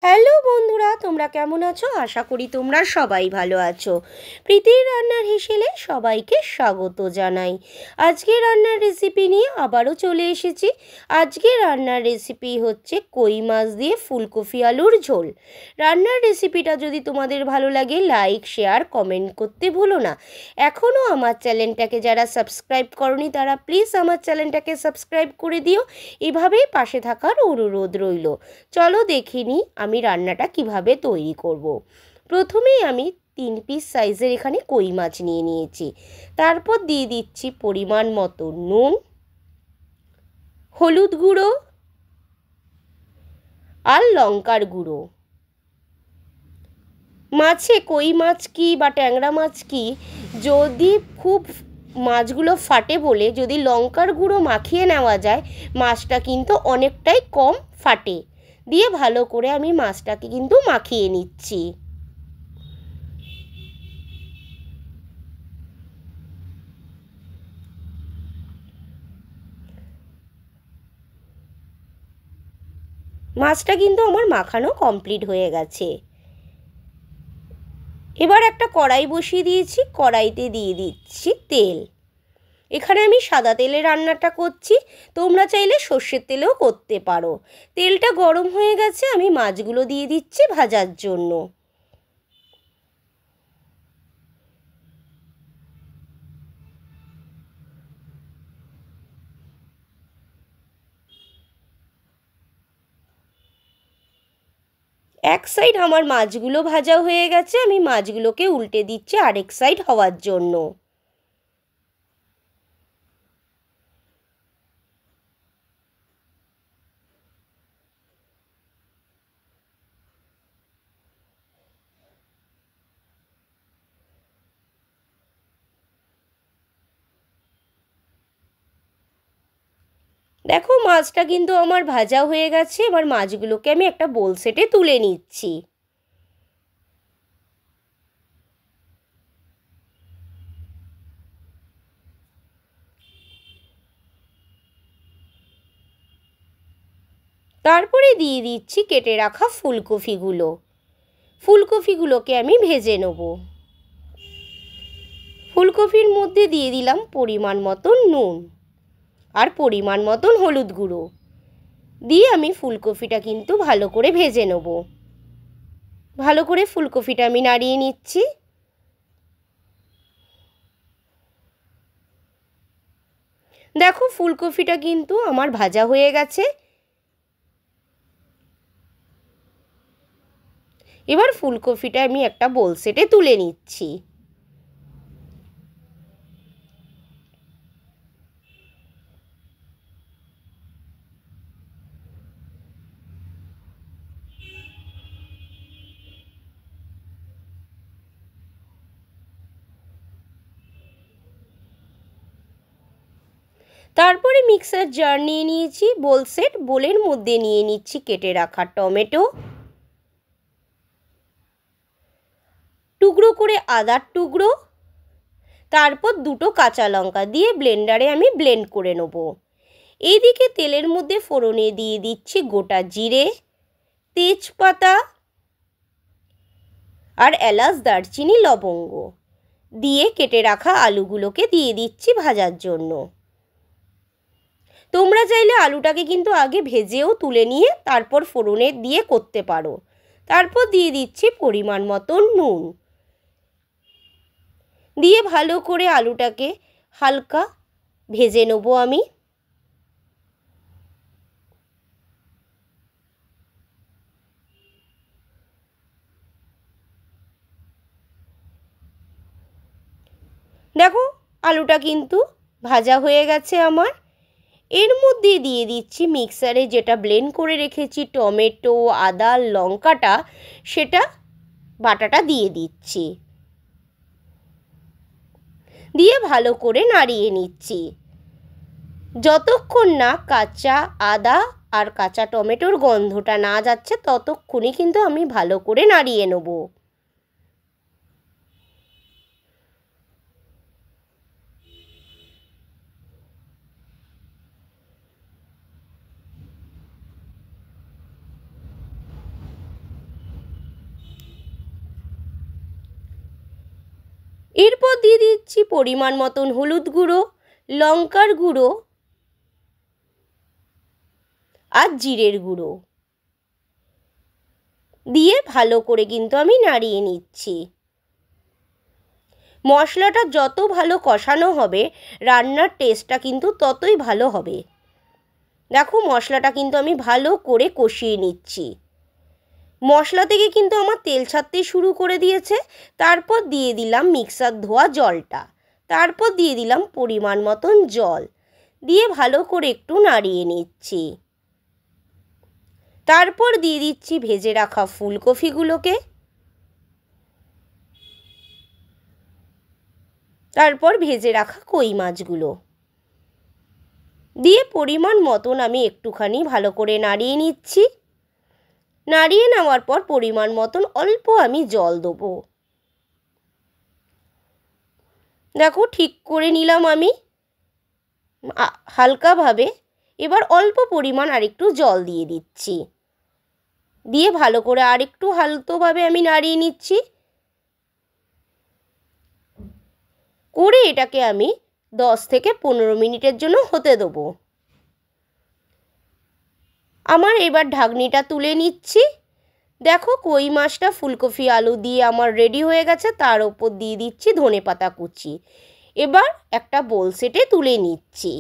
Hello বন্ধুরা, তোমরা কেমন আছো? আশা করি তোমরা সবাই ভালো আছো। প্রীতির রান্নার হেসেলে সবাইকে স্বাগত জানাই। আজকে রান্নার রেসিপি নিয়ে আবারও চলে এসেছি। আজকে রান্নার রেসিপি হচ্ছে কই মাছ দিয়ে ফুলকপি আলুর ঝোল। রান্নার রেসিপিটা যদি তোমাদের ভালো লাগে, লাইক, শেয়ার, কমেন্ট করতে ভুলো না। এখনও আমার চ্যানেলটাকে যারা সাবস্ক্রাইব করনি তারা প্লিজ আমার চ্যানেলটাকে সাবস্ক্রাইব করে দিও। এভাবেই পাশে থাকার অনুরোধ রইল। চলো দেখিনি আমি রান্নাটা কিভাবে তৈরি করব। প্রথমেই আমি 3 পিস সাইজের এখানে কই মাছ নিয়ে নিয়েছি। তারপর দিয়ে দিচ্ছি পরিমাণ মতো নুন, হলুদ গুঁড়ো আর লঙ্কার গুঁড়ো। মাছে কই মাছ কি বা ট্যাংরা মাছ কি, যদি খুব মাছগুলো ফাটে বলে যদি লঙ্কার গুঁড়ো মাখিয়ে নেওয়া যায়, মাছটা কিন্তু অনেকটাই কম ফাটে। দিয়ে ভালো করে আমি মাছটাকে কিন্তু মাখিয়ে নিচ্ছি। মাছটা কিন্তু আমার মাখানো কমপ্লিট হয়ে গেছে। এবার একটা কড়াই বসিয়ে দিয়েছি, কড়াইতে দিয়ে দিচ্ছি তেল। এখানে আমি সাদা তেলে রান্নাটা করছি, তোমরা চাইলে সর্ষের তেলেও করতে পারো। তেলটা গরম হয়ে গেছে, আমি মাছগুলো দিয়ে দিচ্ছি ভাজার জন্য। এক সাইড আমার মাছগুলো ভাজা হয়ে গেছে, আমি মাছগুলোকে উল্টে দিচ্ছি আরেক সাইড হওয়ার জন্য। দেখো মাছটা কিন্তু আমার ভাজা হয়ে গেছে। এবার মাছগুলোকে আমি একটা বোল সেটে তুলে নিচ্ছি। তারপরে দিয়ে দিচ্ছি কেটে রাখা ফুলকপিগুলো। ফুলকপিগুলোকে আমি ভেজে নেব। ফুলকপির মধ্যে দিয়ে দিলাম পরিমাণ মতন নুন আর পরিমাণ মতন হলুদ গুঁড়ো। দিয়ে আমি ফুলকপিটা কিন্তু ভালো করে ভেজে নেব। ভালো করে ফুলকপিটা আমি নাড়িয়ে নিচ্ছি। দেখো ফুলকপিটা কিন্তু আমার ভাজা হয়ে গেছে। এবার ফুলকপিটা আমি একটা বোল সেটে তুলে নিচ্ছি। তারপরে মিক্সার জার নিয়ে নিয়েছি বোল সেট। বোলের মধ্যে নিয়ে নিচ্ছি কেটে রাখা টমেটো, টুকরো করে আদার টুকরো, তারপর 2টো কাঁচা লঙ্কা দিয়ে ব্লেন্ডারে আমি ব্লেন্ড করে নেব। এইদিকে তেলের মধ্যে ফোড়নে দিয়ে দিচ্ছি গোটা জিরে, তেজপাতা আর এলাচ, দারচিনি, লবঙ্গ। দিয়ে কেটে রাখা আলুগুলোকে দিয়ে দিচ্ছি ভাজার জন্য। তোমরা চাইলে আলুটাকে কিন্তু আগে ভেজেও তুলে নিয়ে তারপর ফোড়নে দিয়ে করতে পারো। তারপর দিয়ে দিচ্ছি পরিমাণ মতন নুন। দিয়ে ভালো করে আলুটাকে হালকা ভেজে নেব আমি। দেখো আলুটা কিন্তু ভাজা হয়ে গেছে আমার। এর মধ্যে দিয়ে দিচ্ছি মিক্সারে যেটা ব্লেন্ড করে রেখেছি টমেটো, আদা, লঙ্কাটা, সেটা বাটাটা দিয়ে দিচ্ছি। দিয়ে ভালো করে নাড়িয়ে নিচ্ছি। যতক্ষণ না কাঁচা আদা আর কাঁচা টমেটোর গন্ধটা না যাচ্ছে ততক্ষণই কিন্তু আমি ভালো করে নাড়িয়ে নেব। এরপর দিয়ে দিচ্ছি পরিমাণ মতন হলুদ গুঁড়ো, লঙ্কার গুঁড়ো আর জিরের গুঁড়ো দিয়ে ভালো করে কিন্তু আমি নাড়িয়ে নিচ্ছি। মশলাটা যত ভালো কষানো হবে রান্নার টেস্টটা কিন্তু ততই ভালো হবে। দেখো মশলাটা কিন্তু আমি ভালো করে কষিয়ে নিচ্ছি। মশলা থেকে কিন্তু আমার তেল ছাড়তে শুরু করে দিয়েছে। তারপর দিয়ে দিলাম মিক্সার ধোয়া জলটা, তারপর দিয়ে দিলাম পরিমাণ মতন জল দিয়ে ভালো করে একটু নাড়িয়ে নিচ্ছি। তারপর দিয়ে দিচ্ছি ভেজে রাখা ফুলকপিগুলোকে, তারপর ভেজে রাখা কই মাছগুলো দিয়ে পরিমাণ মতন আমি একটুখানি ভালো করে নাড়িয়ে নিচ্ছি। নাড়িয়ে নেওয়ার পর পরিমাণ মতন অল্প আমি জল দেবো। দেখো ঠিক করে নিলাম আমি হালকাভাবে। এবার অল্প পরিমাণ আরেকটু জল দিয়ে দিচ্ছি, দিয়ে ভালো করে আরেকটু হালকাভাবে আমি নাড়িয়ে নিচ্ছি। করে এটাকে আমি 10 থেকে 15 মিনিটের জন্য হতে দেবো। আমার এবার ঢাকনিটা তুলে নিচ্ছি। দেখো কই মাছটা ফুলকপি আলু দিয়ে আমার রেডি হয়ে গেছে। তার ওপর দিয়ে দিচ্ছি ধনেপাতা কুচি। এবার একটা বোল সেটে তুলে নিচ্ছি।